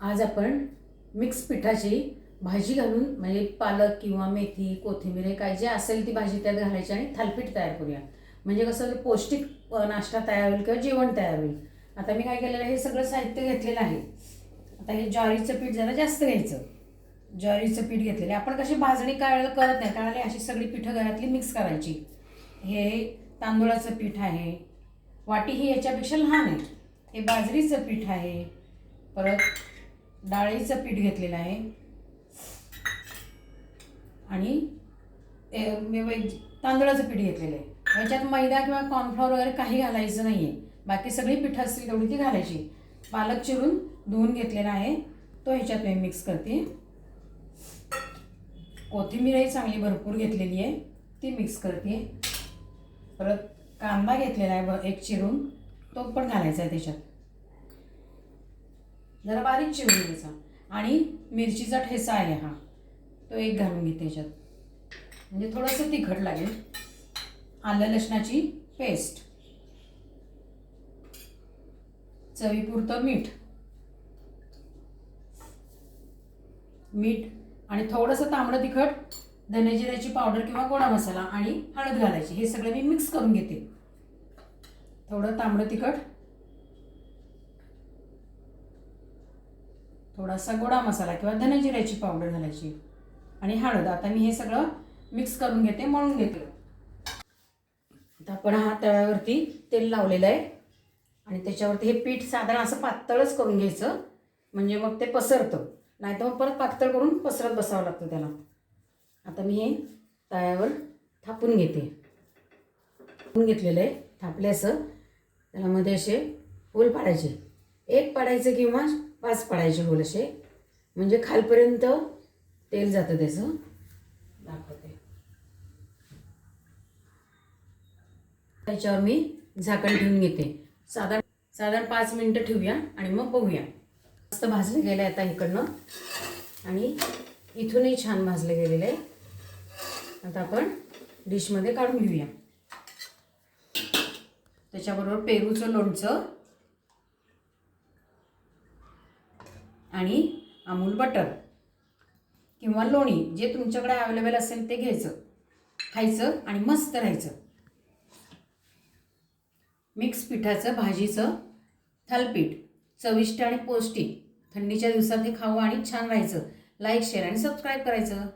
आज आपण मिक्स पिठाची भाजी घालून म्हणजे पालक किंवा मेथी कोथिंबीर हे काय जे असेल ती भाजी त्यात घालायची आणि थालीपीठ तयार करूया. म्हणजे कसं पौष्टिक नाश्ता तयार होईल किंवा जेवण तयार होईल. आता मी काय केलेलं आहे, हे सगळं साहित्य घेतलेलं आहे. आता हे ज्वारीचं पीठ जरा जास्त घ्यायचं. ज्वारीचं पीठ घेतलेलं आपण कशी भाजणी काय करत नाही त्यामुळे अशी सगळी पिठं घरातली मिक्स करायची. हे तांदूळाचं पीठ आहे, वाटी ही याच्यापेक्षा लहान आहे. हे बाजरीचं पीठ आहे, परत डाळीचं पीठ घेतलेलं आहे आणि तांदळाचं पीठ घेतलेलं आहे. याच्यात मैदा किंवा कॉर्नफ्लॉवर वगैरे काही घालायचं नाही आहे. बाकी सगळी पिठं असतील तेवढी ती घालायची. पालक चिरून धुवून घेतलेला आहे तो ह्याच्यात मी मिक्स करते. कोथिंबीरही चांगली भरपूर घेतलेली आहे ती मिक्स करते. परत कांदा घेतलेला आहे एक चिरून तो पण घालायचा आहे त्याच्यात, जरा बारीक चिरून घ्यायचा. आणि मिरचीचा ठेचा आहे हा, तो एक घालून घेते त्याच्यात, म्हणजे थोडंसं तिखट लागेल. आलं लसणाची पेस्ट, चवीपुरतं मीठ आणि थोडंसं तांबडं तिखट, धनेजिऱ्याची पावडर किंवा गोडा मसाला आणि हळद घालायची. हे सगळं मी मिक्स करून घेते. थोडं तांबडं तिखट, थोडासा गोडा मसाला किंवा धनेजिऱ्याची पावडर घालायची आणि हळद. आता मी हे सगळं मिक्स करून घेते, मळून घेते. आता आपण हा तव्यावरती तेल लावलेलं आहे आणि त्याच्यावरती हे पीठ साधारण असं पातळच करून घ्यायचं, म्हणजे मग ते पसरतं. नाही तर मग परत पातळ करून पसरत बसावं लागतं त्याला. आता मी हे तव्यावर थापून घेते. थापून घेतलेलं आहे. थापले असं त्याला मध्ये असे होल पाडायचे. एक पाडायचं किंवा 5 पाडायचे होल असे, म्हणजे खालपर्यंत तेल जातं त्याचं. दाखवते. त्याच्यावर मी झाकण ठेवून घेते. साधारण 5 मिनिटं ठेवूया आणि मग बघूया. मस्त भाजलं गेलं आहे आता इकडनं आणि इथूनही छान भाजलं गेलेलं आहे. आता आपण डिशमध्ये काढून घेऊया. त्याच्याबरोबर पेरूचं लोणचं आणि अमूल बटर किंवा लोणी जे तुमच्याकडे अवेलेबल असेल ते घ्यायचं, खायचं आणि मस्त राहायचं. मिक्स पिठाचं भाजीचं थालीपीठ चविष्ट आणि पौष्टिक. थंडीच्या दिवसात हे खावं आणि छान राहायचं. लाईक, शेअर आणि सबस्क्राईब करायचं.